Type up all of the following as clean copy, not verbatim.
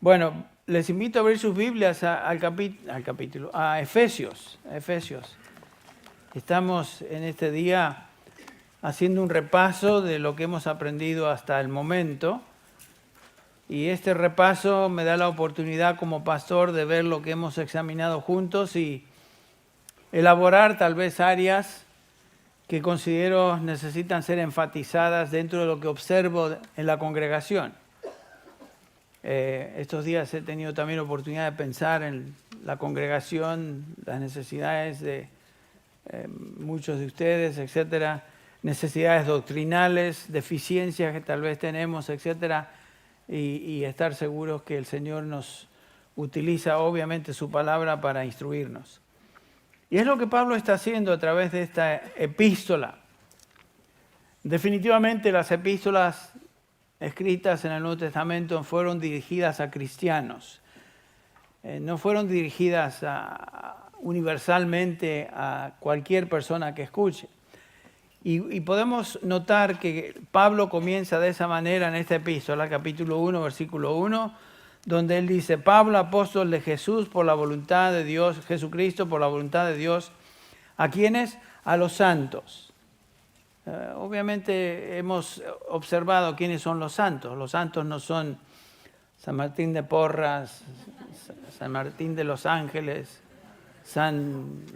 Bueno, les invito a abrir sus Biblias al capítulo, a Efesios. Estamos en este día haciendo un repaso de lo que hemos aprendido hasta el momento. Y este repaso me da la oportunidad como pastor de ver lo que hemos examinado juntos y elaborar tal vez áreas que considero necesitan ser enfatizadas dentro de lo que observo en la congregación. Estos días he tenido también oportunidad de pensar en la congregación, las necesidades de muchos de ustedes, etcétera, necesidades doctrinales, deficiencias que tal vez tenemos, etcétera, y estar seguros que el Señor nos utiliza obviamente su palabra para instruirnos. Y es lo que Pablo está haciendo a través de esta epístola. Definitivamente las epístolas escritas en el Nuevo Testamento fueron dirigidas a cristianos. No fueron dirigidas universalmente a cualquier persona que escuche. Y podemos notar que Pablo comienza de esa manera en esta epístola, capítulo 1, versículo 1, donde él dice: Pablo, apóstol de Jesús por la voluntad de Dios, Jesucristo por la voluntad de Dios, ¿a quiénes? A los santos. Obviamente hemos observado quiénes son los santos. Los santos no son San Martín de Porras, San Martín de los Ángeles, San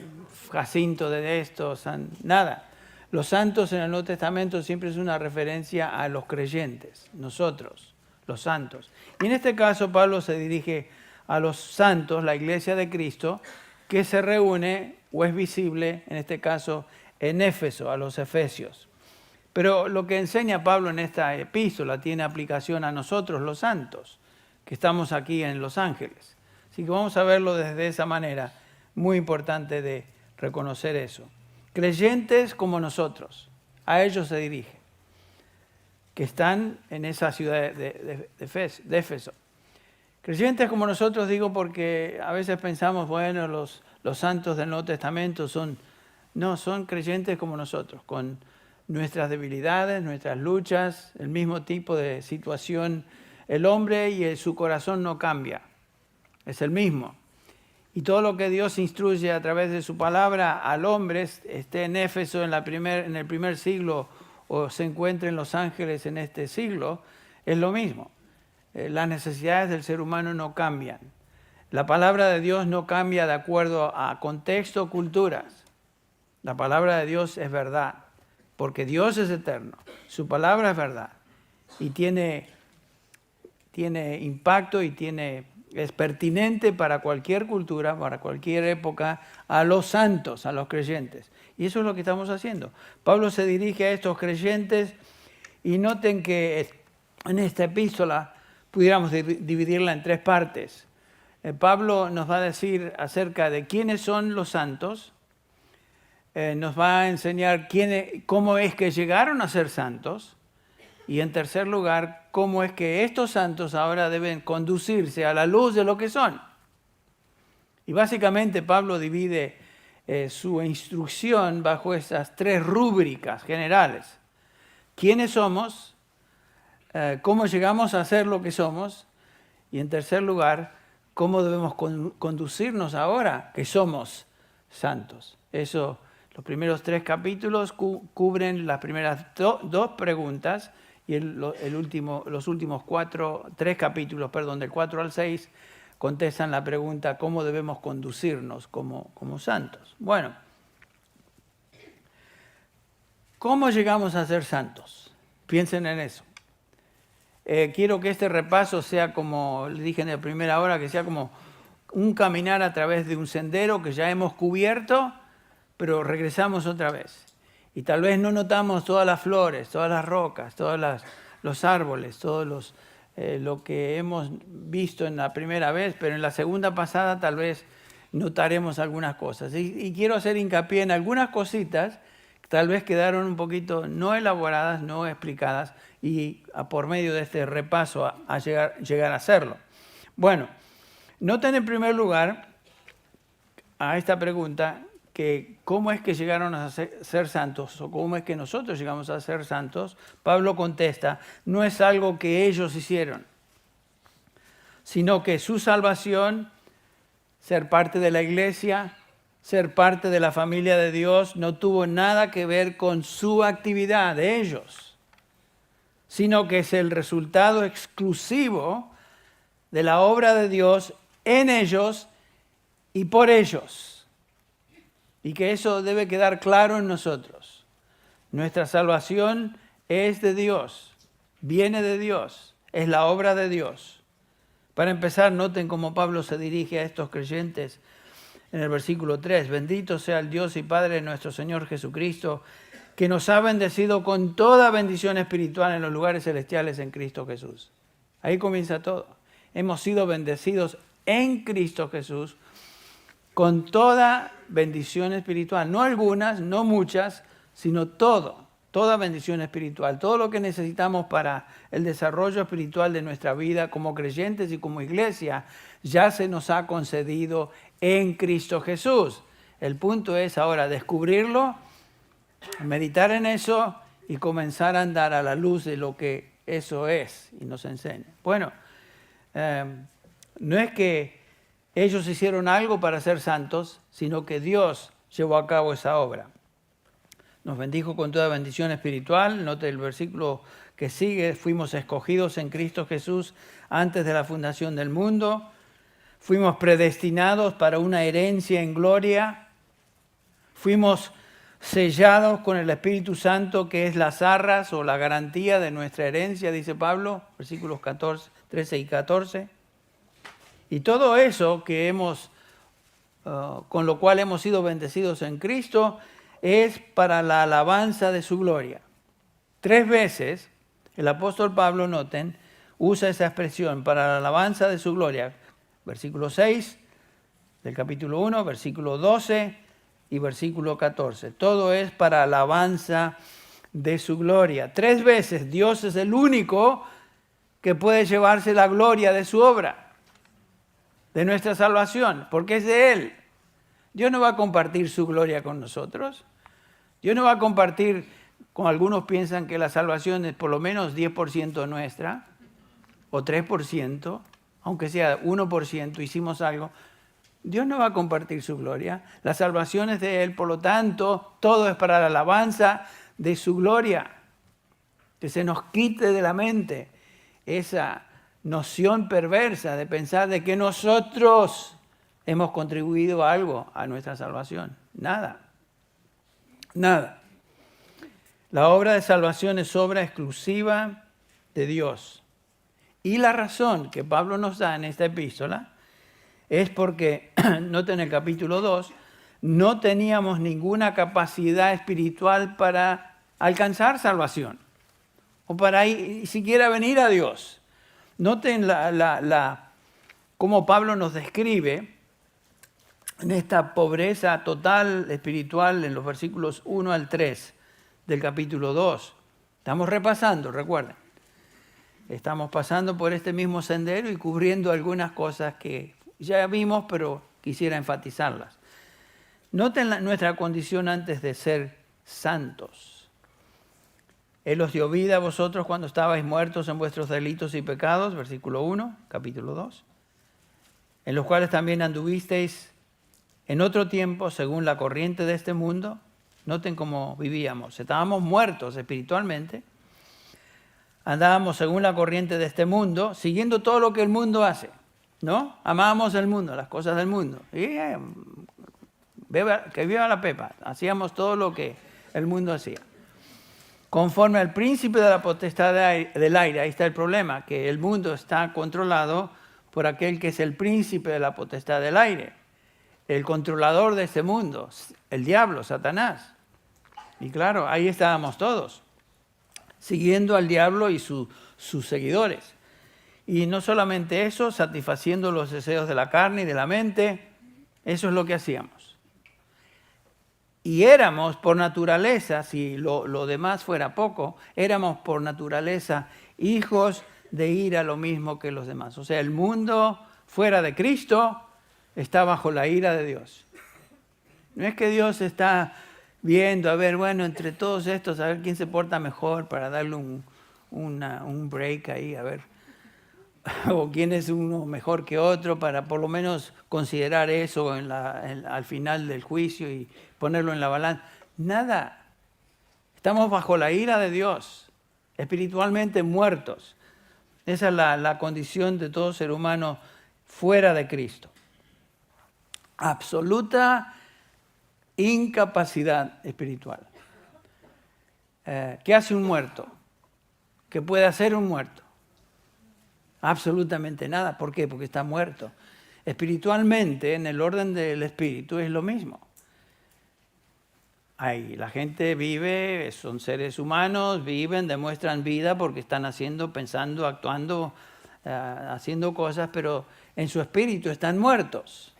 Jacinto de esto, nada. Los santos en el Nuevo Testamento siempre es una referencia a los creyentes, nosotros, los santos. Y en este caso Pablo se dirige a los santos, la iglesia de Cristo, que se reúne o es visible, en este caso, en Éfeso, a los efesios. Pero lo que enseña Pablo en esta epístola tiene aplicación a nosotros, los santos, que estamos aquí en Los Ángeles. Así que vamos a verlo desde esa manera, muy importante de reconocer eso. Creyentes como nosotros, a ellos se dirige, que están en esa ciudad de Éfeso. Creyentes como nosotros, digo, porque a veces pensamos, bueno, los santos del Nuevo Testamento son creyentes como nosotros, con nuestras debilidades, nuestras luchas, el mismo tipo de situación. El hombre y su corazón no cambia, es el mismo. Y todo lo que Dios instruye a través de su palabra al hombre, esté en Éfeso en el primer siglo o se encuentre en Los Ángeles en este siglo, es lo mismo. Las necesidades del ser humano no cambian. La palabra de Dios no cambia de acuerdo a contexto o culturas. La palabra de Dios es verdad, porque Dios es eterno. Su palabra es verdad y tiene impacto y es pertinente para cualquier cultura, para cualquier época, a los santos, a los creyentes. Y eso es lo que estamos haciendo. Pablo se dirige a estos creyentes y noten que en esta epístola pudiéramos dividirla en tres partes. Pablo nos va a decir acerca de quiénes son los santos, nos va a enseñar cómo es que llegaron a ser santos, y en tercer lugar, cómo es que estos santos ahora deben conducirse a la luz de lo que son. Y básicamente Pablo divide su instrucción bajo esas tres rúbricas generales. ¿Quiénes somos? ¿Cómo llegamos a ser lo que somos? Y en tercer lugar, ¿cómo debemos conducirnos ahora que somos santos? Eso, los primeros tres capítulos cubren las primeras dos preguntas. Y los últimos tres capítulos, del 4 al 6, contestan la pregunta: ¿cómo debemos conducirnos como santos? Bueno, ¿cómo llegamos a ser santos? Piensen en eso. Quiero que este repaso sea, como les dije en la primera hora, que sea como un caminar a través de un sendero que ya hemos cubierto, pero regresamos otra vez. Y tal vez no notamos todas las flores, todas las rocas, todos los árboles, lo que hemos visto en la primera vez, pero en la segunda pasada tal vez notaremos algunas cosas. Y quiero hacer hincapié en algunas cositas que tal vez quedaron un poquito no elaboradas, no explicadas, y por medio de este repaso a llegar a hacerlo. Bueno, noten en primer lugar a esta pregunta que cómo es que llegaron a ser santos o cómo es que nosotros llegamos a ser santos. Pablo contesta: no es algo que ellos hicieron, sino que su salvación, ser parte de la iglesia, ser parte de la familia de Dios, no tuvo nada que ver con su actividad de ellos, sino que es el resultado exclusivo de la obra de Dios en ellos y por ellos. Y que eso debe quedar claro en nosotros. Nuestra salvación es de Dios, viene de Dios, es la obra de Dios. Para empezar, noten cómo Pablo se dirige a estos creyentes en el versículo 3. Bendito sea el Dios y Padre de nuestro Señor Jesucristo, que nos ha bendecido con toda bendición espiritual en los lugares celestiales en Cristo Jesús. Ahí comienza todo. Hemos sido bendecidos en Cristo Jesús con toda bendición espiritual. No algunas, no muchas, sino toda bendición espiritual. Todo lo que necesitamos para el desarrollo espiritual de nuestra vida como creyentes y como iglesia ya se nos ha concedido en Cristo Jesús. El punto es ahora descubrirlo, meditar en eso y comenzar a andar a la luz de lo que eso es y nos enseña. Bueno, no es que ellos hicieron algo para ser santos, sino que Dios llevó a cabo esa obra. Nos bendijo con toda bendición espiritual. Note el versículo que sigue. Fuimos escogidos en Cristo Jesús antes de la fundación del mundo. Fuimos predestinados para una herencia en gloria. Fuimos sellados con el Espíritu Santo, que es las arras o la garantía de nuestra herencia, dice Pablo, versículos 13 y 14. Y todo eso que con lo cual hemos sido bendecidos en Cristo es para la alabanza de su gloria. 3 veces el apóstol Pablo, noten, usa esa expresión, para la alabanza de su gloria. Versículo 6 del capítulo 1, versículo 12 y versículo 14. Todo es para alabanza de su gloria. 3 veces Dios es el único que puede llevarse la gloria de su obra, de nuestra salvación, porque es de Él. Dios no va a compartir su gloria con nosotros. Dios no va a compartir, como algunos piensan que la salvación es por lo menos 10% nuestra, o 3%, aunque sea 1%, hicimos algo. Dios no va a compartir su gloria. La salvación es de Él, por lo tanto, todo es para la alabanza de su gloria. Que se nos quite de la mente esa noción perversa de pensar de que nosotros hemos contribuido algo a nuestra salvación. Nada. Nada. La obra de salvación es obra exclusiva de Dios. Y la razón que Pablo nos da en esta epístola es porque, noten el capítulo 2, no teníamos ninguna capacidad espiritual para alcanzar salvación o para siquiera venir a Dios. Noten cómo Pablo nos describe en esta pobreza total espiritual en los versículos 1 al 3 del capítulo 2. Estamos repasando, recuerden. Estamos pasando por este mismo sendero y cubriendo algunas cosas que ya vimos, pero quisiera enfatizarlas. Noten nuestra condición antes de ser santos. Él os dio vida a vosotros cuando estabais muertos en vuestros delitos y pecados, versículo 1, capítulo 2, en los cuales también anduvisteis en otro tiempo según la corriente de este mundo. Noten cómo vivíamos. Estábamos muertos espiritualmente. Andábamos según la corriente de este mundo, siguiendo todo lo que el mundo hace, ¿no? Amábamos el mundo, las cosas del mundo. Y que viva la pepa. Hacíamos todo lo que el mundo hacía. Conforme al príncipe de la potestad del aire, ahí está el problema, que el mundo está controlado por aquel que es el príncipe de la potestad del aire. El controlador de este mundo, el diablo, Satanás. Y claro, ahí estábamos todos, siguiendo al diablo y sus seguidores. Y no solamente eso, satisfaciendo los deseos de la carne y de la mente, eso es lo que hacíamos. Y éramos por naturaleza, si lo demás fuera poco, éramos por naturaleza hijos de ira lo mismo que los demás. O sea, el mundo fuera de Cristo está bajo la ira de Dios. No es que Dios está viendo, a ver, bueno, entre todos estos, a ver quién se porta mejor para darle un break ahí, a ver. o quién es uno mejor que otro, para por lo menos considerar eso al final del juicio y ponerlo en la balanza. Nada. Estamos bajo la ira de Dios, espiritualmente muertos. Esa es la condición de todo ser humano fuera de Cristo. Absoluta incapacidad espiritual. ¿Qué hace un muerto? ¿Qué puede hacer un muerto? Absolutamente nada. ¿Por qué? Porque está muerto. Espiritualmente, en el orden del espíritu, es lo mismo. Ahí, la gente vive, son seres humanos, viven, demuestran vida porque están haciendo, pensando, actuando, haciendo cosas, pero en su espíritu están muertos.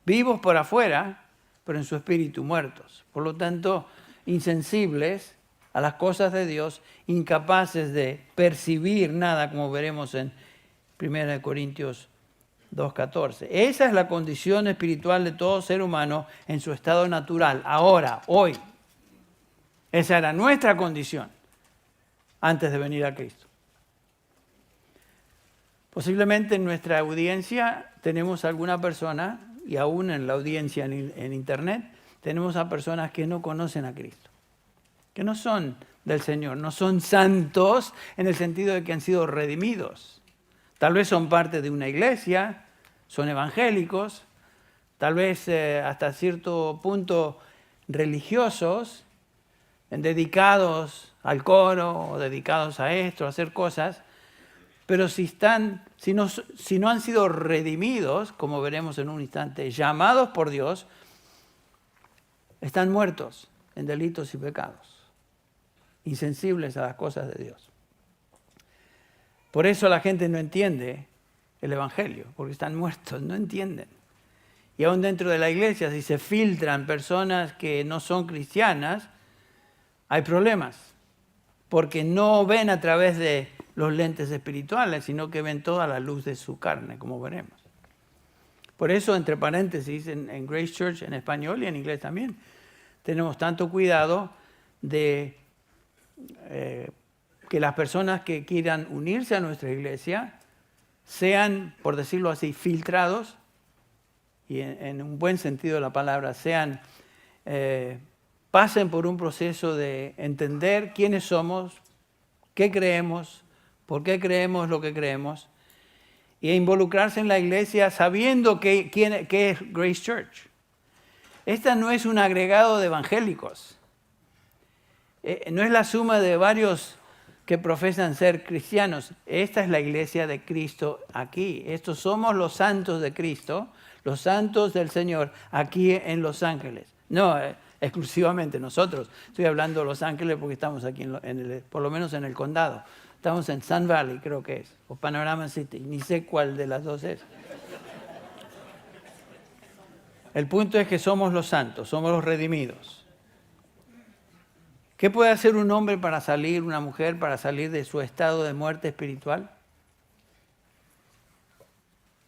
Vivos por afuera, pero en su espíritu muertos. Por lo tanto, insensibles a las cosas de Dios, incapaces de percibir nada, como veremos en 1 Corintios 2:14. Esa es la condición espiritual de todo ser humano en su estado natural, ahora, hoy. Esa era nuestra condición antes de venir a Cristo. Posiblemente en nuestra audiencia tenemos alguna persona, y aún en la audiencia en Internet, tenemos a personas que no conocen a Cristo, que no son del Señor, no son santos en el sentido de que han sido redimidos. Tal vez son parte de una iglesia, son evangélicos, tal vez hasta cierto punto religiosos, dedicados al coro o dedicados a esto, a hacer cosas, pero si no han sido redimidos, como veremos en un instante, llamados por Dios, están muertos en delitos y pecados, insensibles a las cosas de Dios. Por eso la gente no entiende el Evangelio, porque están muertos, no entienden. Y aún dentro de la iglesia, si se filtran personas que no son cristianas, hay problemas, porque no ven a través de los lentes espirituales, sino que ven toda la luz de su carne, como veremos. Por eso, entre paréntesis, en Grace Church, en español y en inglés también, tenemos tanto cuidado de que las personas que quieran unirse a nuestra iglesia sean, por decirlo así, filtrados, y en un buen sentido de la palabra, pasen por un proceso de entender quiénes somos, qué creemos, por qué creemos lo que creemos, e involucrarse en la iglesia sabiendo qué es Grace Church. Esta no es un agregado de evangélicos, no es la suma de varios que profesan ser cristianos. Esta es la iglesia de Cristo aquí. Estos somos los santos de Cristo, los santos del Señor aquí en Los Ángeles. No exclusivamente nosotros. Estoy hablando de Los Ángeles porque estamos aquí, por lo menos en el condado. Estamos en Sun Valley, creo que es, o Panorama City. Ni sé cuál de las dos es. El punto es que somos los santos, somos los redimidos. ¿Qué puede hacer un hombre para salir, una mujer para salir de su estado de muerte espiritual?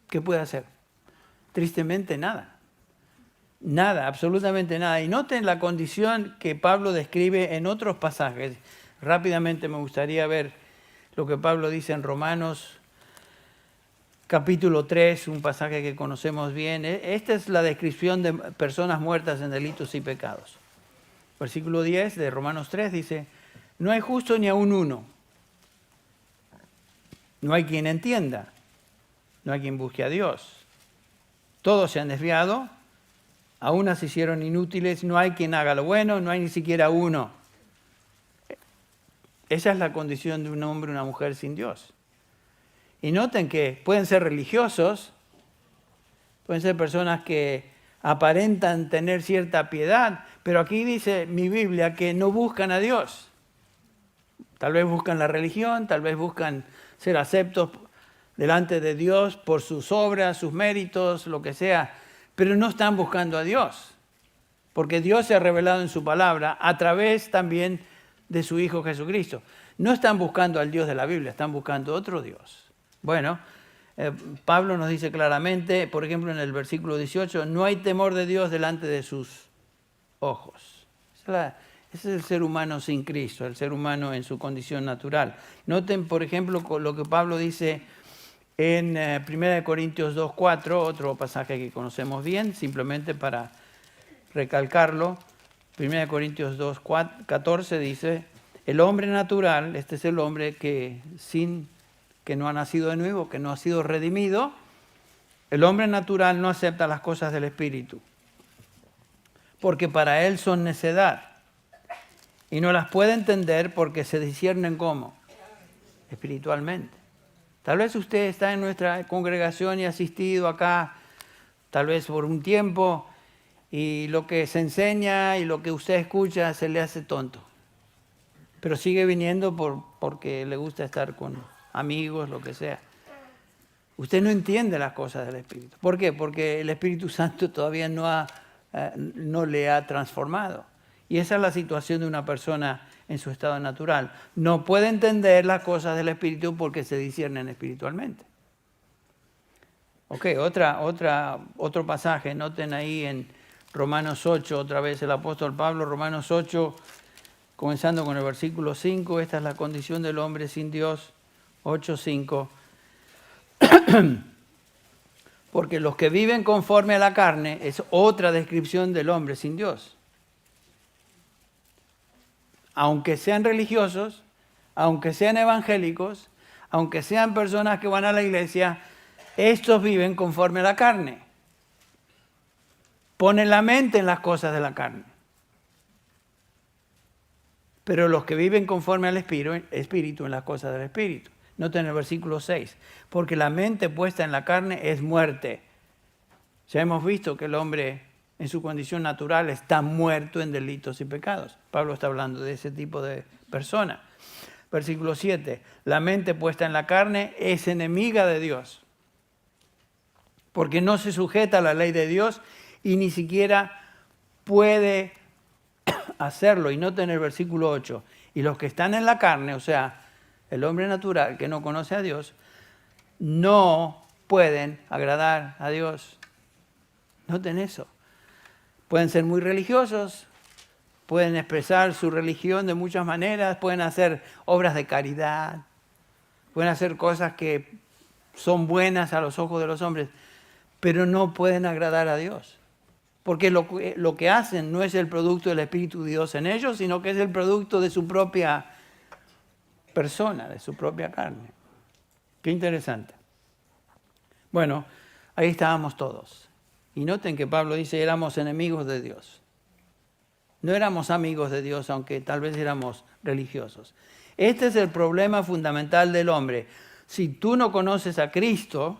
¿Qué puede hacer? Tristemente nada. Nada, absolutamente nada. Y noten la condición que Pablo describe en otros pasajes. Rápidamente me gustaría ver lo que Pablo dice en Romanos capítulo 3, un pasaje que conocemos bien. Esta es la descripción de personas muertas en delitos y pecados. Versículo 10 de Romanos 3 dice, no hay justo ni aun uno. No hay quien entienda. No hay quien busque a Dios. Todos se han desviado. A unas se hicieron inútiles. No hay quien haga lo bueno. No hay ni siquiera uno. Esa es la condición de un hombre o una mujer sin Dios. Y noten que pueden ser religiosos. Pueden ser personas que aparentan tener cierta piedad, pero aquí dice mi Biblia que no buscan a Dios. Tal vez buscan la religión, tal vez buscan ser aceptos delante de Dios por sus obras, sus méritos, lo que sea, pero no están buscando a Dios, porque Dios se ha revelado en su palabra a través también de su Hijo Jesucristo. No están buscando al Dios de la Biblia, están buscando otro Dios. Bueno, Pablo nos dice claramente, por ejemplo en el versículo 18, no hay temor de Dios delante de sus ojos. Ese es el ser humano sin Cristo, el ser humano en su condición natural. Noten, por ejemplo, lo que Pablo dice En 1 Corintios 2:4, otro pasaje que conocemos bien, simplemente para recalcarlo, 1 Corintios 2:14 dice, el hombre natural, este es el hombre que no ha nacido de nuevo, que no ha sido redimido, el hombre natural no acepta las cosas del Espíritu, porque para él son necedad, y no las puede entender porque se disciernen ¿cómo? Espiritualmente. Tal vez usted está en nuestra congregación y ha asistido acá, tal vez por un tiempo, y lo que se enseña y lo que usted escucha se le hace tonto. Pero sigue viniendo porque le gusta estar con amigos, lo que sea. Usted no entiende las cosas del Espíritu. ¿Por qué? Porque el Espíritu Santo todavía no le ha transformado. Y esa es la situación de una persona en su estado natural. No puede entender las cosas del Espíritu porque se disciernen espiritualmente. Ok, otro pasaje, noten ahí en Romanos 8, otra vez el apóstol Pablo, Romanos 8, comenzando con el versículo 5, esta es la condición del hombre sin Dios, 8:5. Porque los que viven conforme a la carne es otra descripción del hombre sin Dios. Aunque sean religiosos, aunque sean evangélicos, aunque sean personas que van a la iglesia, estos viven conforme a la carne. Ponen la mente en las cosas de la carne. Pero los que viven conforme al Espíritu en las cosas del Espíritu. Noten el versículo 6. Porque la mente puesta en la carne es muerte. Ya hemos visto que el hombre en su condición natural está muerto en delitos y pecados. Pablo está hablando de ese tipo de persona. Versículo 7. La mente puesta en la carne es enemiga de Dios. Porque no se sujeta a la ley de Dios y ni siquiera puede hacerlo. Y noten el versículo 8. Y los que están en la carne, o sea, el hombre natural que no conoce a Dios, no pueden agradar a Dios. Noten eso. Pueden ser muy religiosos, pueden expresar su religión de muchas maneras, pueden hacer obras de caridad, pueden hacer cosas que son buenas a los ojos de los hombres, pero no pueden agradar a Dios. Porque lo que hacen no es el producto del Espíritu de Dios en ellos, sino que es el producto de su propia persona, de su propia carne. Qué interesante. Bueno, ahí estábamos todos. Y noten que Pablo dice, éramos enemigos de Dios. No éramos amigos de Dios, aunque tal vez éramos religiosos. Este es el problema fundamental del hombre. Si tú no conoces a Cristo,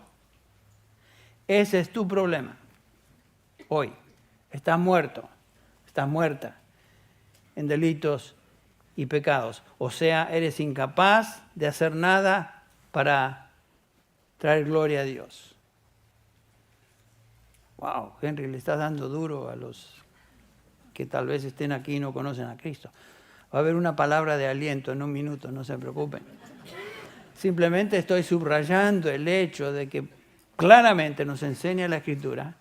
ese es tu problema. Hoy, estás muerto, estás muerta en delitos y pecados. O sea, eres incapaz de hacer nada para traer gloria a Dios. Wow, Henry, le estás dando duro a los que tal vez estén aquí y no conocen a Cristo. Va a haber una palabra de aliento en un minuto, no se preocupen. Simplemente estoy subrayando el hecho de que claramente nos enseña la Escritura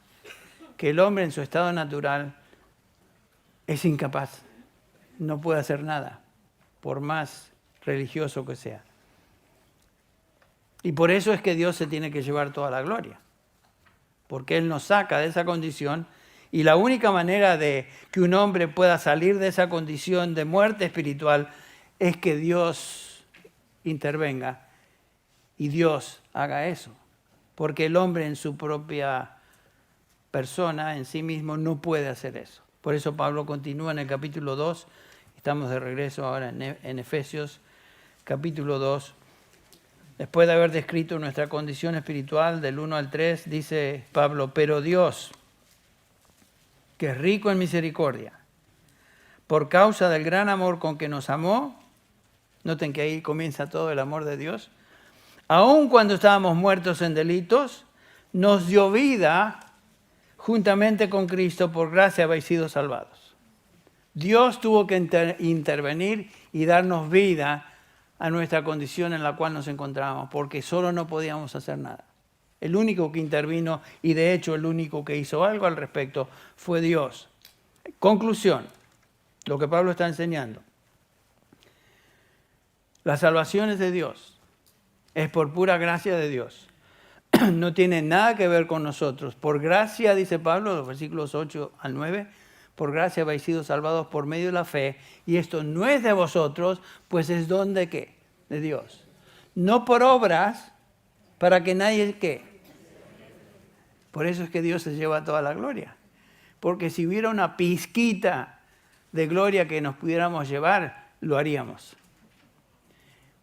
que el hombre en su estado natural es incapaz, no puede hacer nada, por más religioso que sea. Y por eso es que Dios se tiene que llevar toda la gloria, porque Él nos saca de esa condición y la única manera de que un hombre pueda salir de esa condición de muerte espiritual es que Dios intervenga y Dios haga eso, porque el hombre en su propia persona, en sí mismo, no puede hacer eso. Por eso Pablo continúa en el capítulo 2, estamos de regreso ahora en Efesios, capítulo 2. Después de haber descrito nuestra condición espiritual del 1 al 3, dice Pablo, pero Dios, que es rico en misericordia, por causa del gran amor con que nos amó, noten que ahí comienza todo el amor de Dios, aun cuando estábamos muertos en delitos, nos dio vida juntamente con Cristo, por gracia habéis sido salvados. Dios tuvo que intervenir y darnos vida a nuestra condición en la cual nos encontrábamos, porque solo no podíamos hacer nada. El único que intervino, y de hecho el único que hizo algo al respecto, fue Dios. Conclusión, lo que Pablo está enseñando. La salvación es de Dios, es por pura gracia de Dios. no tiene nada que ver con nosotros. Por gracia, dice Pablo, los versículos 8 al 9, por gracia habéis sido salvados por medio de la fe, y esto no es de vosotros, pues es don de ¿qué? De Dios. No por obras, para que nadie ¿qué? Por eso es que Dios se lleva toda la gloria. Porque si hubiera una pizquita de gloria que nos pudiéramos llevar, lo haríamos.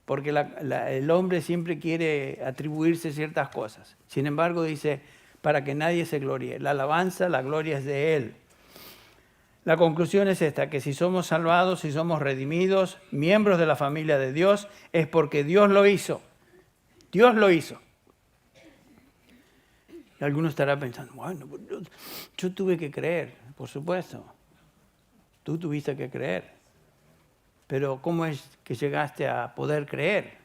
Porque el hombre siempre quiere atribuirse ciertas cosas. Sin embargo, dice, para que nadie se gloríe. La alabanza, la gloria es de Él. La conclusión es esta, que si somos salvados, si somos redimidos, miembros de la familia de Dios, es porque Dios lo hizo. Dios lo hizo. Y alguno estará pensando, bueno, yo tuve que creer, por supuesto. Tú tuviste que creer. Pero ¿cómo es que llegaste a poder creer?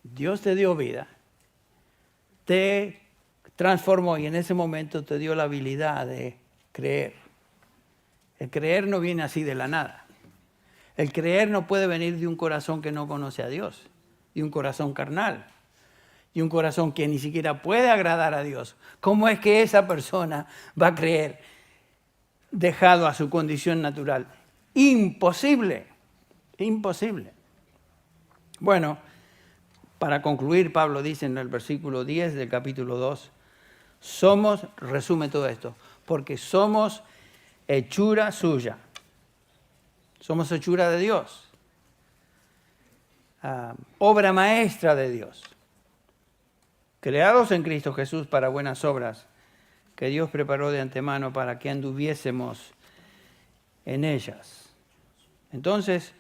Dios te dio vida, te transformó y en ese momento te dio la habilidad de creer. El creer no viene así de la nada. El creer no puede venir de un corazón que no conoce a Dios, de un corazón carnal, y un corazón que ni siquiera puede agradar a Dios. ¿Cómo es que esa persona va a creer dejado a su condición natural? Imposible, imposible. Bueno, para concluir, Pablo dice en el versículo 10 del capítulo 2, resume todo esto, porque somos hechura suya. Somos hechura de Dios. Obra maestra de Dios. Creados en Cristo Jesús para buenas obras, que Dios preparó de antemano para que anduviésemos en ellas. Entonces,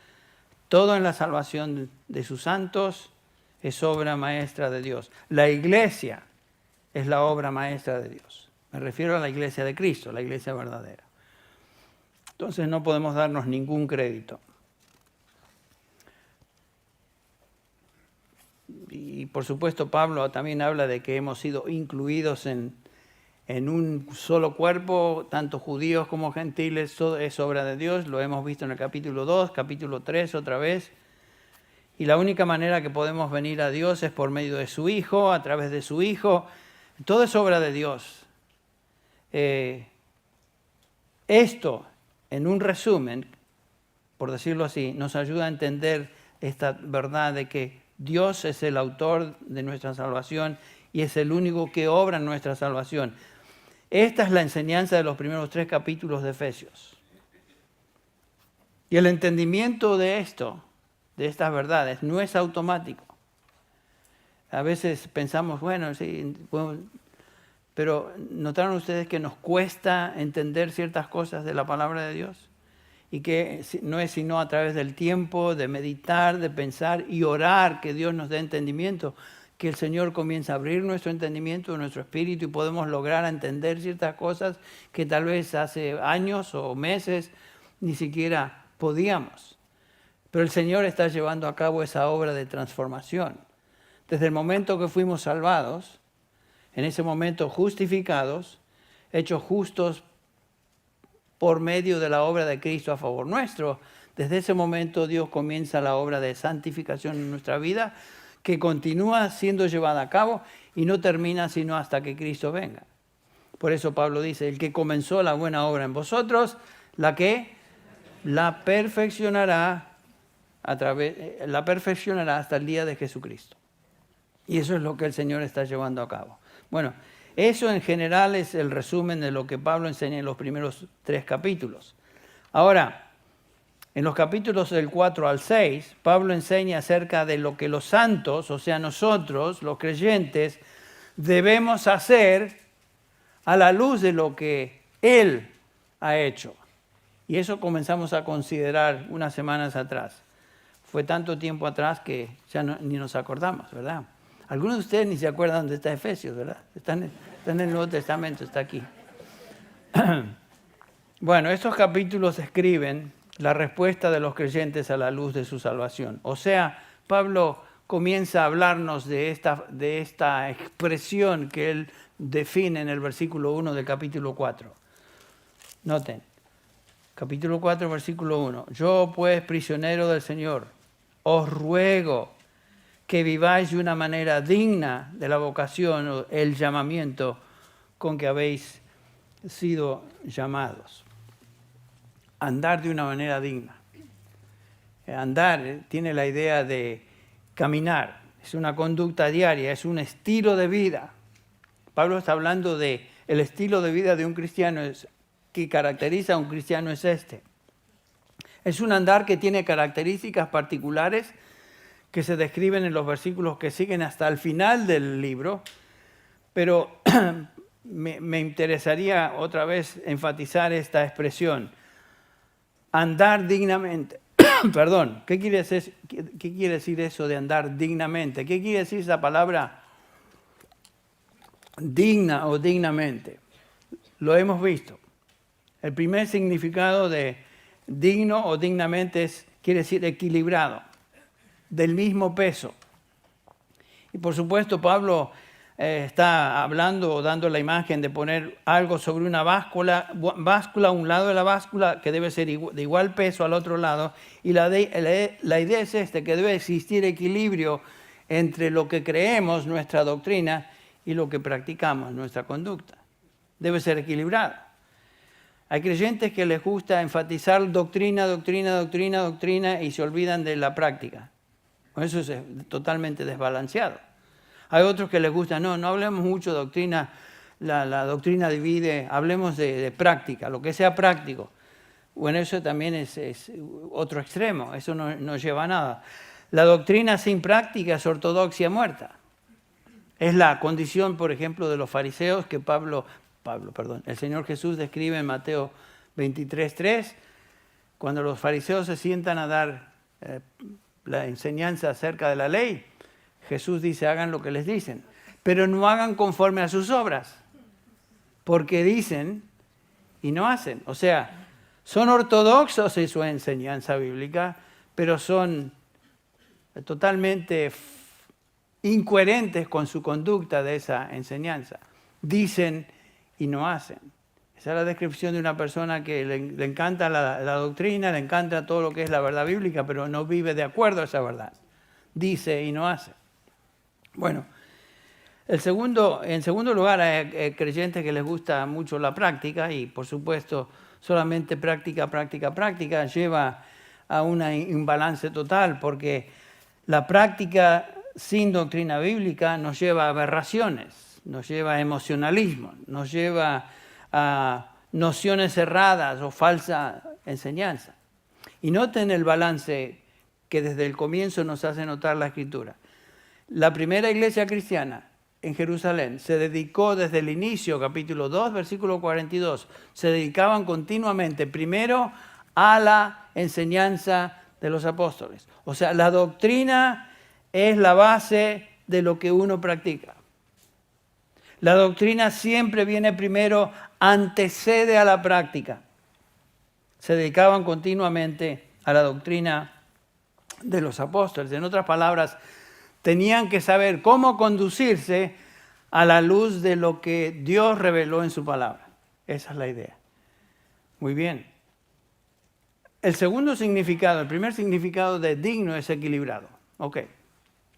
todo en la salvación de sus santos es obra maestra de Dios. La iglesia es la obra maestra de Dios. Me refiero a la iglesia de Cristo, la iglesia verdadera. Entonces no podemos darnos ningún crédito. Y por supuesto Pablo también habla de que hemos sido incluidos en un solo cuerpo, tanto judíos como gentiles, todo es obra de Dios. Lo hemos visto en el capítulo 2, capítulo 3 otra vez. Y la única manera que podemos venir a Dios es por medio de su Hijo, a través de su Hijo. Todo es obra de Dios. Esto, en un resumen, por decirlo así, nos ayuda a entender esta verdad de que Dios es el autor de nuestra salvación y es el único que obra en nuestra salvación. Esta es la enseñanza de los primeros 3 capítulos de Efesios. Y el entendimiento de esto, de estas verdades, no es automático. A veces pensamos, bueno, sí, pero ¿notaron ustedes que nos cuesta entender ciertas cosas de la palabra de Dios? Y que no es sino a través del tiempo, de meditar, de pensar y orar, que Dios nos dé entendimiento, que el Señor comienza a abrir nuestro entendimiento, nuestro espíritu, y podemos lograr entender ciertas cosas que tal vez hace años o meses ni siquiera podíamos. Pero el Señor está llevando a cabo esa obra de transformación. Desde el momento que fuimos salvados, en ese momento justificados, hechos justos por medio de la obra de Cristo a favor nuestro, desde ese momento Dios comienza la obra de santificación en nuestra vida, que continúa siendo llevada a cabo y no termina sino hasta que Cristo venga. Por eso Pablo dice, el que comenzó la buena obra en vosotros, la perfeccionará hasta el día de Jesucristo. Y eso es lo que el Señor está llevando a cabo. Bueno, eso en general es el resumen de lo que Pablo enseña en los primeros 3 capítulos. Ahora, en los capítulos del 4 al 6, Pablo enseña acerca de lo que los santos, o sea nosotros, los creyentes, debemos hacer a la luz de lo que Él ha hecho. Y eso comenzamos a considerar unas semanas atrás. Fue tanto tiempo atrás que ya ni nos acordamos, ¿verdad? Algunos de ustedes ni se acuerdan dónde está Efesios, ¿verdad? Están en el Nuevo Testamento, está aquí. Bueno, estos capítulos describen la respuesta de los creyentes a la luz de su salvación. O sea, Pablo comienza a hablarnos de esta expresión que él define en el versículo 1 del capítulo 4. Noten, capítulo 4, versículo 1. Yo pues, prisionero del Señor, os ruego que viváis de una manera digna de la vocación o el llamamiento con que habéis sido llamados. Andar de una manera digna. Andar tiene la idea de caminar, es una conducta diaria, es un estilo de vida. Pablo está hablando de el estilo de vida de un cristiano, que caracteriza a un cristiano es este. Es un andar que tiene características particulares que se describen en los versículos que siguen hasta el final del libro, pero me interesaría otra vez enfatizar esta expresión, andar dignamente. Perdón, ¿qué quiere decir eso de andar dignamente? ¿Qué quiere decir esa palabra digna o dignamente? Lo hemos visto. El primer significado de digno o dignamente quiere decir equilibrado, del mismo peso. Y por supuesto Pablo está hablando o dando la imagen de poner algo sobre una báscula a un lado de la báscula que debe ser de igual peso al otro lado. Y la idea es que debe existir equilibrio entre lo que creemos, nuestra doctrina, y lo que practicamos, nuestra conducta. Debe ser equilibrada. Hay creyentes que les gusta enfatizar doctrina y se olvidan de la práctica. Eso es totalmente desbalanceado. Hay otros que les gusta, no hablemos mucho de doctrina, la doctrina divide, hablemos de práctica, lo que sea práctico. Bueno, eso también es otro extremo, eso no lleva a nada. La doctrina sin práctica es ortodoxia muerta. Es la condición, por ejemplo, de los fariseos que el Señor Jesús describe en Mateo 23:3, cuando los fariseos se sientan a dar la enseñanza acerca de la ley. Jesús dice, hagan lo que les dicen, pero no hagan conforme a sus obras, porque dicen y no hacen. O sea, son ortodoxos en su enseñanza bíblica, pero son totalmente incoherentes con su conducta de esa enseñanza. Dicen y no hacen. Esa es la descripción de una persona que le encanta la doctrina, le encanta todo lo que es la verdad bíblica, pero no vive de acuerdo a esa verdad. Dice y no hace. Bueno, en segundo lugar, hay creyentes que les gusta mucho la práctica y, por supuesto, solamente práctica lleva a un imbalance total, porque la práctica sin doctrina bíblica nos lleva a aberraciones, nos lleva a emocionalismo, nos lleva a nociones erradas o falsa enseñanza. Y noten el balance que desde el comienzo nos hace notar la Escritura. La primera iglesia cristiana en Jerusalén se dedicó desde el inicio, capítulo 2, versículo 42, se dedicaban continuamente primero a la enseñanza de los apóstoles. O sea, la doctrina es la base de lo que uno practica. La doctrina siempre viene primero, antecede a la práctica. Se dedicaban continuamente a la doctrina de los apóstoles. En otras palabras, tenían que saber cómo conducirse a la luz de lo que Dios reveló en su palabra. Esa es la idea. Muy bien. El primer significado de digno es equilibrado. Ok.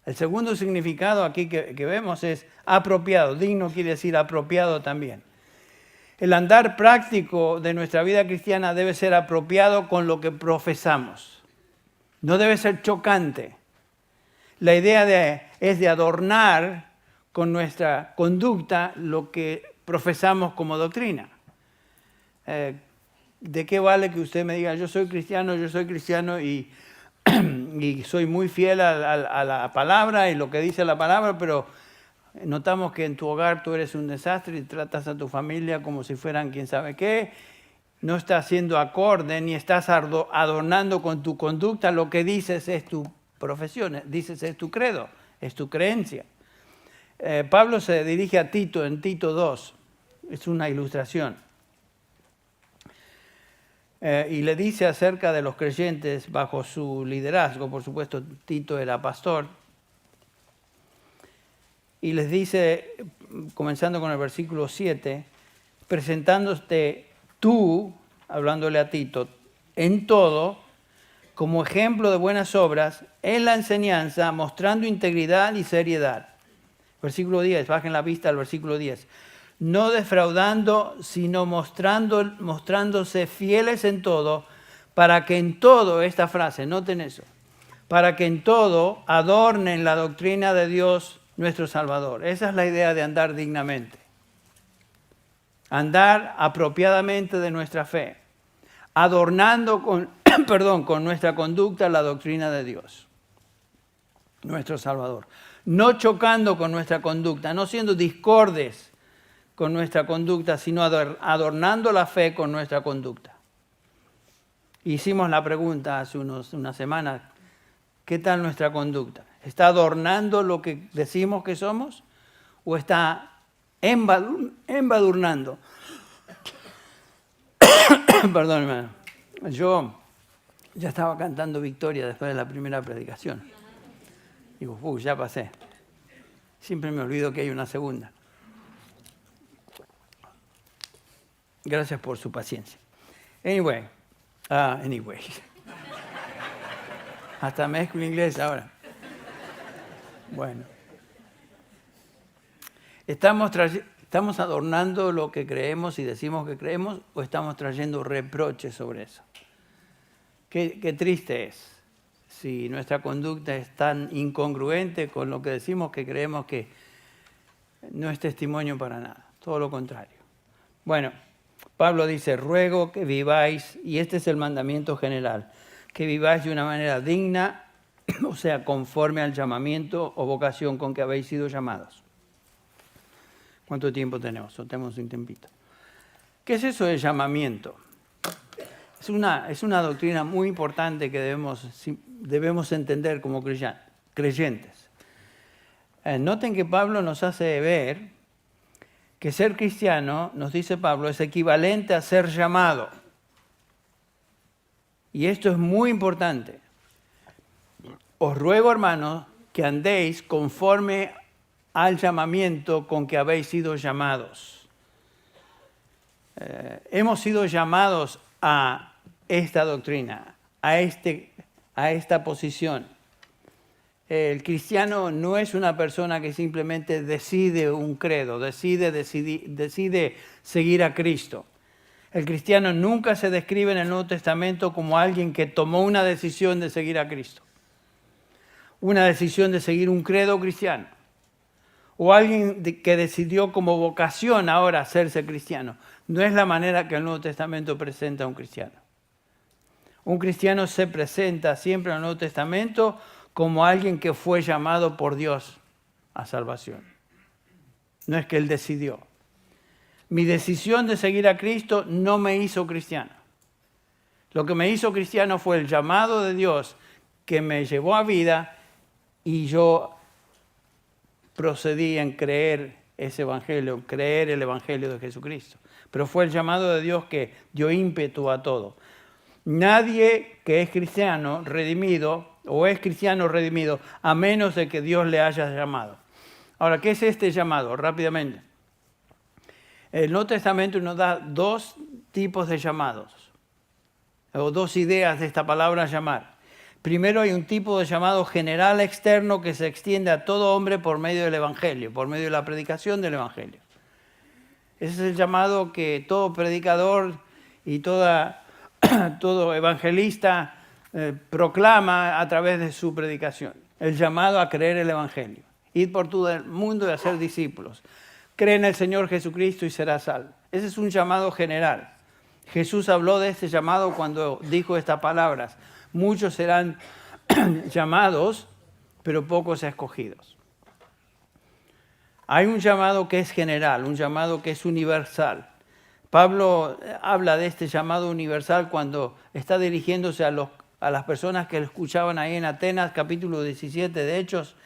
El segundo significado aquí que vemos es apropiado. Digno quiere decir apropiado también. El andar práctico de nuestra vida cristiana debe ser apropiado con lo que profesamos. No debe ser chocante. La idea es de adornar con nuestra conducta lo que profesamos como doctrina. ¿De qué vale que usted me diga, yo soy cristiano y soy muy fiel a la palabra y lo que dice la palabra, pero notamos que en tu hogar tú eres un desastre y tratas a tu familia como si fueran quién sabe qué, no estás siendo acorde ni estás adornando con tu conducta lo que dices es tu profesión, dices es tu credo, es tu creencia. Pablo se dirige a Tito en Tito 2, es una ilustración. Y le dice acerca de los creyentes bajo su liderazgo, por supuesto Tito era pastor, y les dice, comenzando con el versículo 7, presentándote tú, hablándole a Tito, en todo, como ejemplo de buenas obras en la enseñanza, mostrando integridad y seriedad. Versículo 10, bajen la vista al versículo 10. No defraudando, sino mostrándose fieles en todo, para que en todo, esta frase, noten eso, para que en todo adornen la doctrina de Dios nuestro Salvador. Esa es la idea de andar dignamente. Andar apropiadamente de nuestra fe, adornando con nuestra conducta la doctrina de Dios, nuestro Salvador. No chocando con nuestra conducta, no siendo discordes con nuestra conducta, sino adornando la fe con nuestra conducta. Hicimos la pregunta hace unas semanas, ¿qué tal nuestra conducta? ¿Está adornando lo que decimos que somos o está embadurnando? Perdón, hermano. Yo ya estaba cantando victoria después de la primera predicación. Digo, ya pasé. Siempre me olvido que hay una segunda. Gracias por su paciencia. Anyway. Hasta mezclo inglés ahora. Bueno. ¿Estamos adornando lo que creemos y decimos que creemos o estamos trayendo reproches sobre eso? Qué triste es si nuestra conducta es tan incongruente con lo que decimos que creemos que no es testimonio para nada, todo lo contrario. Bueno, Pablo dice, ruego que viváis, y este es el mandamiento general, que viváis de una manera digna, o sea, conforme al llamamiento o vocación con que habéis sido llamados. ¿Cuánto tiempo tenemos? O tenemos un tiempito. ¿Qué es eso de llamamiento? Es una doctrina muy importante que debemos entender como creyentes. Noten que Pablo nos hace ver que ser cristiano, nos dice Pablo, es equivalente a ser llamado. Y esto es muy importante. Os ruego, hermanos, que andéis conforme al llamamiento con que habéis sido llamados. Hemos sido llamados a esta doctrina, a esta posición. El cristiano no es una persona que simplemente decide un credo, decide seguir a Cristo. El cristiano nunca se describe en el Nuevo Testamento como alguien que tomó una decisión de seguir a Cristo, una decisión de seguir un credo cristiano, o alguien que decidió como vocación ahora hacerse cristiano. No es la manera que el Nuevo Testamento presenta a un cristiano. Un cristiano se presenta siempre en el Nuevo Testamento como alguien que fue llamado por Dios a salvación. No es que él decidió. Mi decisión de seguir a Cristo no me hizo cristiano. Lo que me hizo cristiano fue el llamado de Dios que me llevó a vida y yo procedí en creer ese evangelio, creer el evangelio de Jesucristo. Pero fue el llamado de Dios que dio ímpetu a todo. Nadie que es cristiano redimido o es cristiano redimido a menos de que Dios le haya llamado. Ahora, ¿qué es este llamado? Rápidamente. El Nuevo Testamento nos da dos tipos de llamados, o dos ideas de esta palabra llamar. Primero hay un tipo de llamado general externo que se extiende a todo hombre por medio del Evangelio, por medio de la predicación del Evangelio. Ese es el llamado que todo predicador y todo evangelista proclama a través de su predicación. El llamado a creer el Evangelio. Ir por todo el mundo y hacer discípulos. Cree en el Señor Jesucristo y serás salvo. Ese es un llamado general. Jesús habló de este llamado cuando dijo estas palabras. Muchos serán llamados, pero pocos escogidos. Hay un llamado que es general, un llamado que es universal. Pablo habla de este llamado universal cuando está dirigiéndose a las personas que le escuchaban ahí en Atenas, capítulo 17 de Hechos,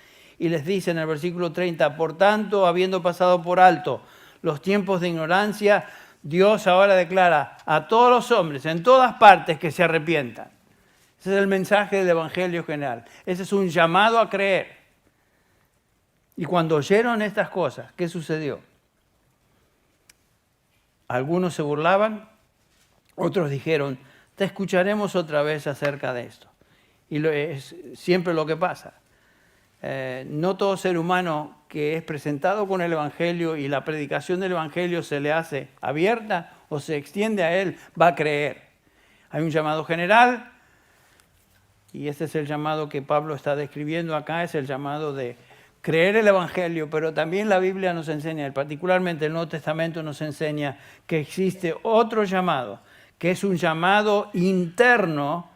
y les dice en el versículo 30, por tanto, habiendo pasado por alto los tiempos de ignorancia, Dios ahora declara a todos los hombres en todas partes que se arrepientan. Ese es el mensaje del Evangelio general. Ese es un llamado a creer. Y cuando oyeron estas cosas, ¿qué sucedió? Algunos se burlaban, otros dijeron, te escucharemos otra vez acerca de esto. Y es siempre lo que pasa. No todo ser humano que es presentado con el Evangelio y la predicación del Evangelio se le hace abierta o se extiende a él, va a creer. Hay un llamado general, y este es el llamado que Pablo está describiendo acá, es el llamado de creer el Evangelio, pero también la Biblia nos enseña, particularmente el Nuevo Testamento nos enseña que existe otro llamado, que es un llamado interno,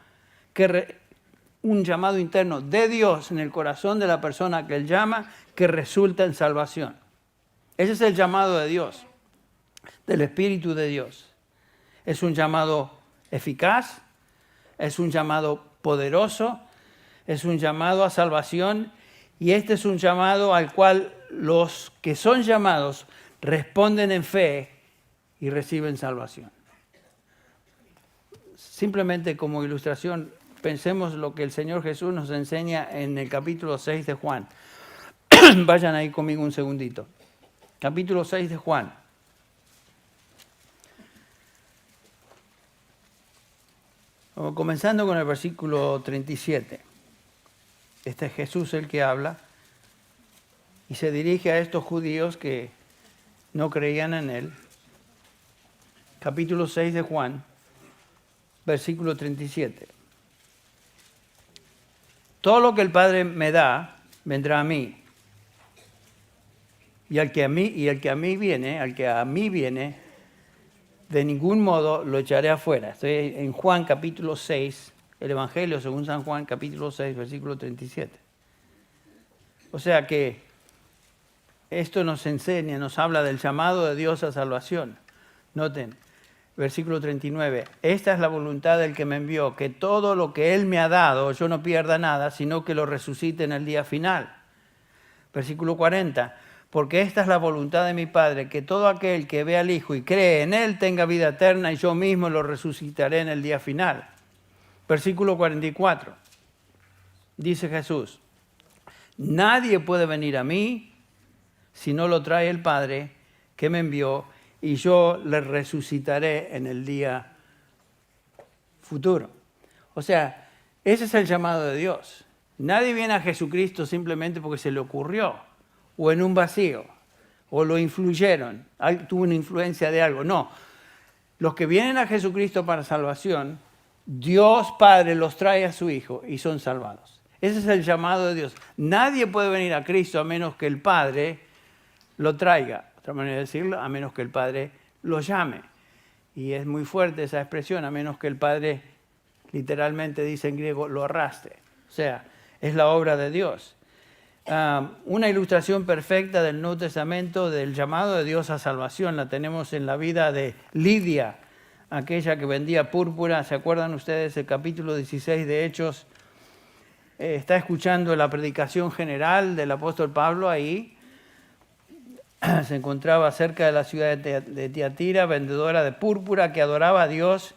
un llamado interno de Dios en el corazón de la persona que Él llama, que resulta en salvación. Ese es el llamado de Dios, del Espíritu de Dios. Es un llamado eficaz, es un llamado poderoso, es un llamado a salvación, y este es un llamado al cual los que son llamados responden en fe y reciben salvación. Simplemente como ilustración, pensemos lo que el Señor Jesús nos enseña en el capítulo 6 de Juan. Vayan ahí conmigo un segundito. Capítulo 6 de Juan. Comenzando con el versículo 37. Este es Jesús el que habla y se dirige a estos judíos que no creían en Él. Capítulo 6 de Juan, versículo 37. Todo lo que el Padre me da, vendrá a mí. Y al que a mí viene, de ningún modo lo echaré afuera. Estoy en Juan capítulo 6, el Evangelio según San Juan capítulo 6, versículo 37. O sea que esto nos enseña, nos habla del llamado de Dios a salvación. Noten, versículo 39. Esta es la voluntad del que me envió, que todo lo que Él me ha dado, yo no pierda nada, sino que lo resucite en el día final. Versículo 40. Porque esta es la voluntad de mi Padre, que todo aquel que ve al Hijo y cree en Él tenga vida eterna, y yo mismo lo resucitaré en el día final. Versículo 44. Dice Jesús, nadie puede venir a mí si no lo trae el Padre que me envió, y yo le resucitaré en el día futuro. O sea, ese es el llamado de Dios. Nadie viene a Jesucristo simplemente porque se le ocurrió, o en un vacío, o lo influyeron, tuvo una influencia de algo. No, los que vienen a Jesucristo para salvación, Dios Padre los trae a su Hijo y son salvados. Ese es el llamado de Dios. Nadie puede venir a Cristo a menos que el Padre lo traiga. Otra manera de decirlo, a menos que el Padre lo llame. Y es muy fuerte esa expresión, a menos que el Padre, literalmente dice en griego, lo arrastre. O sea, es la obra de Dios. Una ilustración perfecta del Nuevo Testamento del llamado de Dios a salvación la tenemos en la vida de Lidia, aquella que vendía púrpura. ¿Se acuerdan ustedes el capítulo 16 de Hechos? Está escuchando la predicación general del apóstol Pablo ahí. Se encontraba cerca de la ciudad de Tiatira, vendedora de púrpura que adoraba a Dios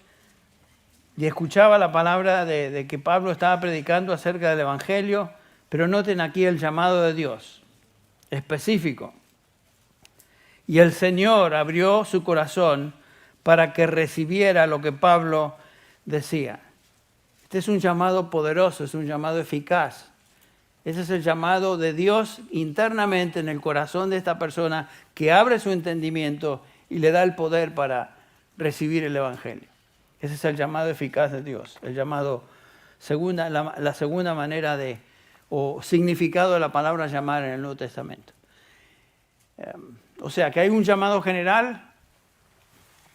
y escuchaba la palabra de que Pablo estaba predicando acerca del Evangelio. Pero noten aquí el llamado de Dios, específico. Y el Señor abrió su corazón para que recibiera lo que Pablo decía. Este es un llamado poderoso, es un llamado eficaz. Ese es el llamado de Dios internamente en el corazón de esta persona que abre su entendimiento y le da el poder para recibir el Evangelio. Ese es el llamado eficaz de Dios, el llamado la segunda manera o significado de la palabra llamar en el Nuevo Testamento. O sea, que hay un llamado general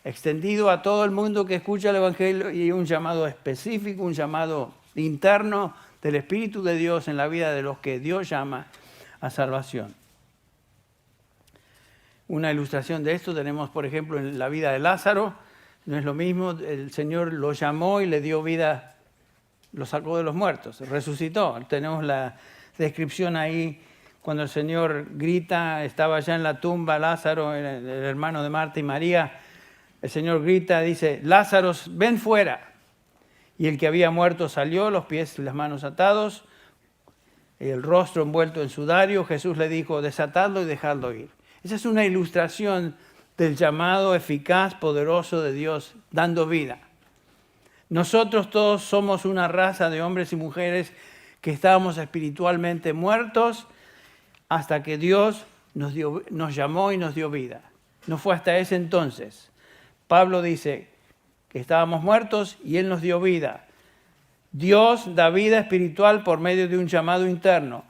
extendido a todo el mundo que escucha el Evangelio y un llamado específico, un llamado interno del Espíritu de Dios en la vida de los que Dios llama a salvación. Una ilustración de esto tenemos, por ejemplo, en la vida de Lázaro. No es lo mismo, el Señor lo llamó y le dio vida, lo sacó de los muertos, resucitó. Tenemos la descripción ahí cuando el Señor grita, estaba ya en la tumba Lázaro, el hermano de Marta y María. El Señor grita, dice, Lázaro, ven fuera. Y el que había muerto salió, los pies y las manos atados, el rostro envuelto en sudario. Jesús le dijo, desatadlo y dejadlo ir. Esa es una ilustración del llamado eficaz, poderoso de Dios, dando vida. Nosotros todos somos una raza de hombres y mujeres que estábamos espiritualmente muertos hasta que Dios nos llamó y nos dio vida. No fue hasta ese entonces. Pablo dice que estábamos muertos y Él nos dio vida. Dios da vida espiritual por medio de un llamado interno.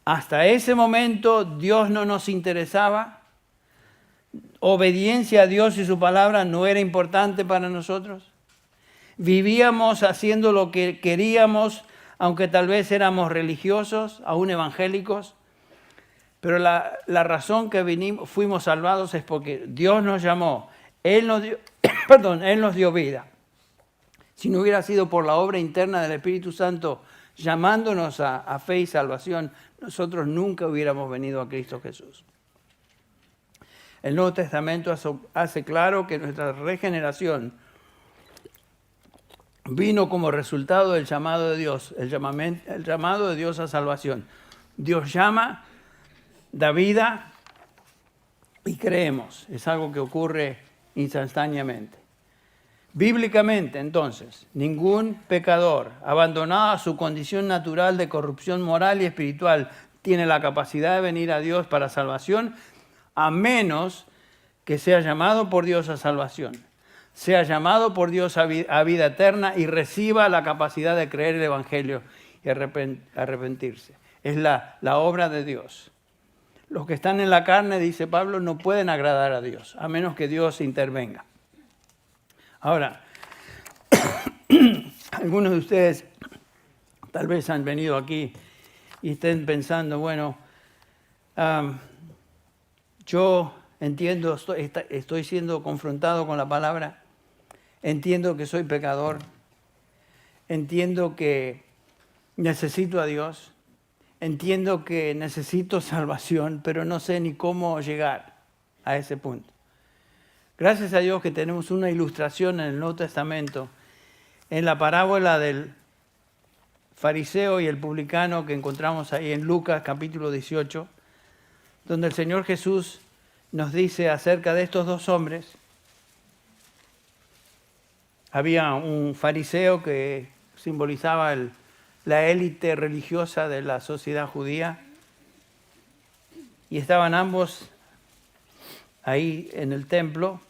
Hasta ese momento Dios no nos interesaba. Obediencia a Dios y su palabra no era importante para nosotros. Vivíamos haciendo lo que queríamos, aunque tal vez éramos religiosos, aún evangélicos. Pero la razón que fuimos salvados es porque Dios nos llamó. Él nos dio, Él nos dio vida. Si no hubiera sido por la obra interna del Espíritu Santo llamándonos a fe y salvación, nosotros nunca hubiéramos venido a Cristo Jesús. El Nuevo Testamento hace claro que nuestra regeneración vino como resultado del llamado de Dios, el llamado de Dios a salvación. Dios llama, da vida y creemos. Es algo que ocurre instantáneamente. Bíblicamente, entonces, ningún pecador, abandonado a su condición natural de corrupción moral y espiritual, tiene la capacidad de venir a Dios para salvación, a menos que sea llamado por Dios a salvación, sea llamado por Dios a vida eterna y reciba la capacidad de creer el Evangelio y arrepentirse. Es la obra de Dios. Los que están en la carne, dice Pablo, no pueden agradar a Dios, a menos que Dios intervenga. Ahora, algunos de ustedes tal vez han venido aquí y estén pensando, bueno, yo entiendo, estoy siendo confrontado con la palabra, entiendo que soy pecador, entiendo que necesito a Dios, entiendo que necesito salvación, pero no sé ni cómo llegar a ese punto. Gracias a Dios que tenemos una ilustración en el Nuevo Testamento, en la parábola del fariseo y el publicano que encontramos ahí en Lucas capítulo 18, donde el Señor Jesús nos dice acerca de estos dos hombres. Había un fariseo que simbolizaba la élite religiosa de la sociedad judía y estaban ambos ahí en el templo.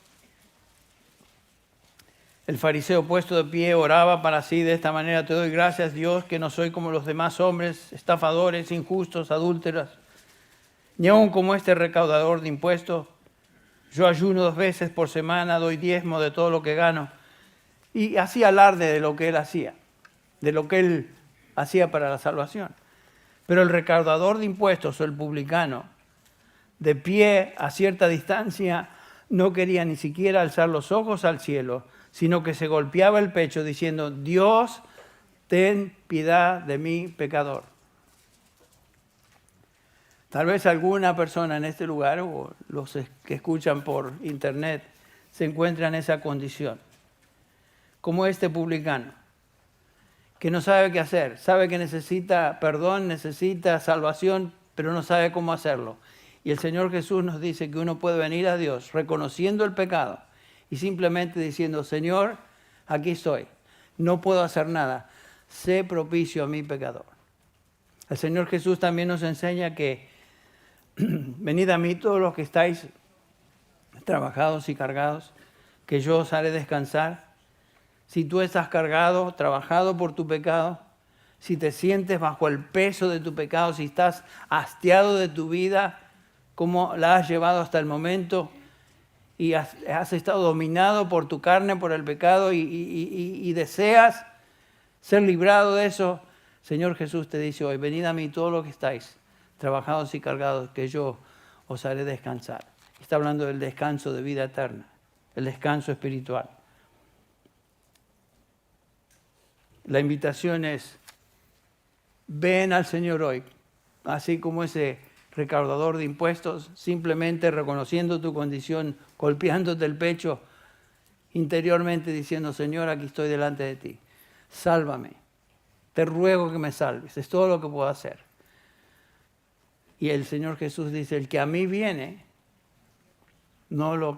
El fariseo puesto de pie oraba para sí de esta manera: te doy gracias, Dios, que no soy como los demás hombres, estafadores, injustos, adúlteros, ni aun como este recaudador de impuestos. Yo ayuno 2 veces por semana, doy diezmo de todo lo que gano. Y hacía alarde de lo que él hacía, de lo que él hacía para la salvación. Pero el recaudador de impuestos o el publicano, de pie a cierta distancia, no quería ni siquiera alzar los ojos al cielo, sino que se golpeaba el pecho diciendo: Dios, ten piedad de mí, pecador. Tal vez alguna persona en este lugar o los que escuchan por internet se encuentran en esa condición, como este publicano, que no sabe qué hacer, sabe que necesita perdón, necesita salvación, pero no sabe cómo hacerlo. Y el Señor Jesús nos dice que uno puede venir a Dios reconociendo el pecado y simplemente diciendo: Señor, aquí estoy, no puedo hacer nada, sé propicio a mi pecador. El Señor Jesús también nos enseña que venid a mí todos los que estáis trabajados y cargados, que yo os haré descansar. Si tú estás cargado, trabajado por tu pecado, si te sientes bajo el peso de tu pecado, si estás hastiado de tu vida, como la has llevado hasta el momento, y has estado dominado por tu carne, por el pecado, y deseas ser librado de eso, Señor Jesús te dice hoy: venid a mí todos los que estáis trabajados y cargados, que yo os haré descansar. Está hablando del descanso de vida eterna, el descanso espiritual. La invitación es: ven al Señor hoy, así como ese recaudador de impuestos, simplemente reconociendo tu condición, golpeándote el pecho interiormente, diciendo: Señor, aquí estoy delante de ti, sálvame, te ruego que me salves, es todo lo que puedo hacer. Y el Señor Jesús dice: el que a mí viene, no lo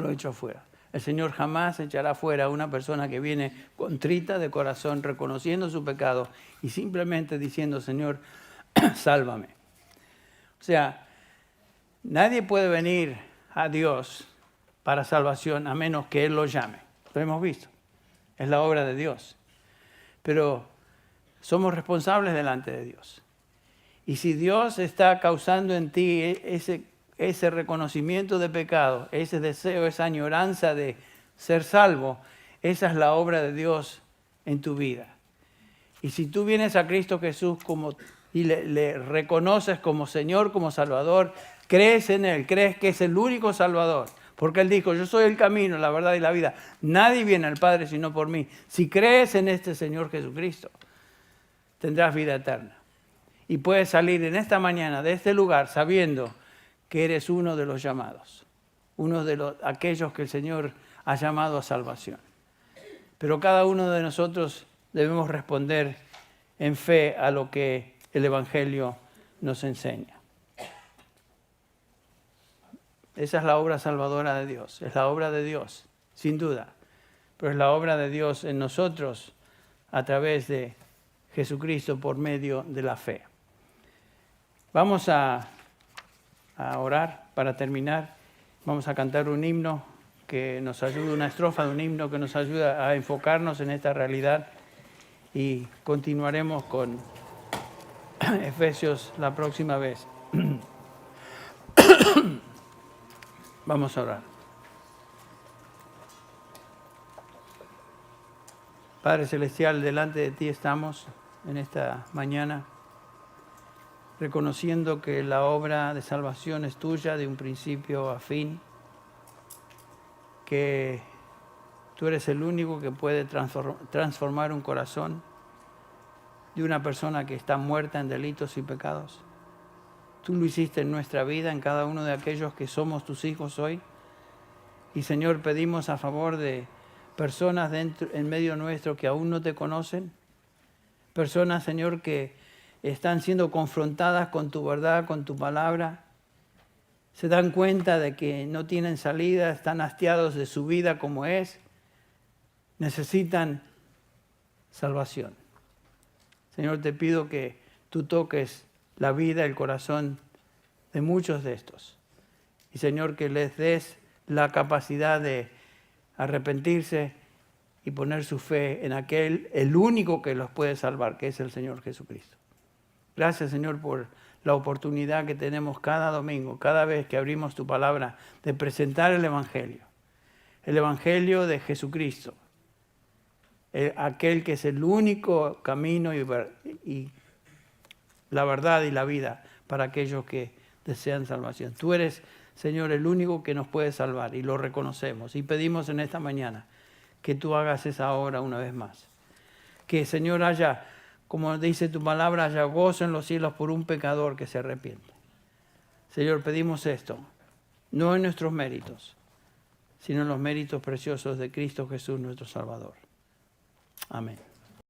echo afuera. El Señor jamás echará fuera a una persona que viene contrita de corazón, reconociendo su pecado y simplemente diciendo, Señor, sálvame. O sea, nadie puede venir a Dios para salvación a menos que Él lo llame. Lo hemos visto. Es la obra de Dios. Pero somos responsables delante de Dios. Y si Dios está causando en ti ese reconocimiento de pecado, ese deseo, esa añoranza de ser salvo, esa es la obra de Dios en tu vida. Y si tú vienes a Cristo Jesús y le reconoces como Señor, como Salvador, crees en Él, crees que es el único Salvador, porque Él dijo, yo soy el camino, la verdad y la vida. Nadie viene al Padre sino por mí. Si crees en este Señor Jesucristo, tendrás vida eterna. Y puedes salir en esta mañana de este lugar sabiendo que eres uno de los llamados, uno de aquellos que el Señor ha llamado a salvación. Pero cada uno de nosotros debemos responder en fe a lo que el Evangelio nos enseña. Esa es la obra salvadora de Dios, es la obra de Dios, sin duda, pero es la obra de Dios en nosotros a través de Jesucristo por medio de la fe. Vamos a orar para terminar. Vamos a cantar un himno que nos ayuda, una estrofa de un himno que nos ayuda a enfocarnos en esta realidad y continuaremos con Efesios la próxima vez. Vamos a orar. Padre Celestial, delante de ti estamos en esta mañana, reconociendo que la obra de salvación es tuya de un principio a fin, que tú eres el único que puede transformar un corazón de una persona que está muerta en delitos y pecados. Tú lo hiciste en nuestra vida, en cada uno de aquellos que somos tus hijos hoy. Y Señor, pedimos a favor de personas en medio nuestro que aún no te conocen, personas, Señor, que están siendo confrontadas con tu verdad, con tu palabra, se dan cuenta de que no tienen salida, están hastiados de su vida como es, necesitan salvación. Señor, te pido que tú toques la vida, el corazón de muchos de estos. Y Señor, que les des la capacidad de arrepentirse y poner su fe en el único que los puede salvar, que es el Señor Jesucristo. Gracias, Señor, por la oportunidad que tenemos cada domingo, cada vez que abrimos tu palabra, de presentar el Evangelio de Jesucristo, aquel que es el único camino y la verdad y la vida para aquellos que desean salvación. Tú eres, Señor, el único que nos puede salvar y lo reconocemos. Y pedimos en esta mañana que tú hagas esa obra una vez más. Que, Señor, haya, como dice tu palabra, haya gozo en los cielos por un pecador que se arrepiente. Señor, pedimos esto, no en nuestros méritos, sino en los méritos preciosos de Cristo Jesús, nuestro Salvador. Amén.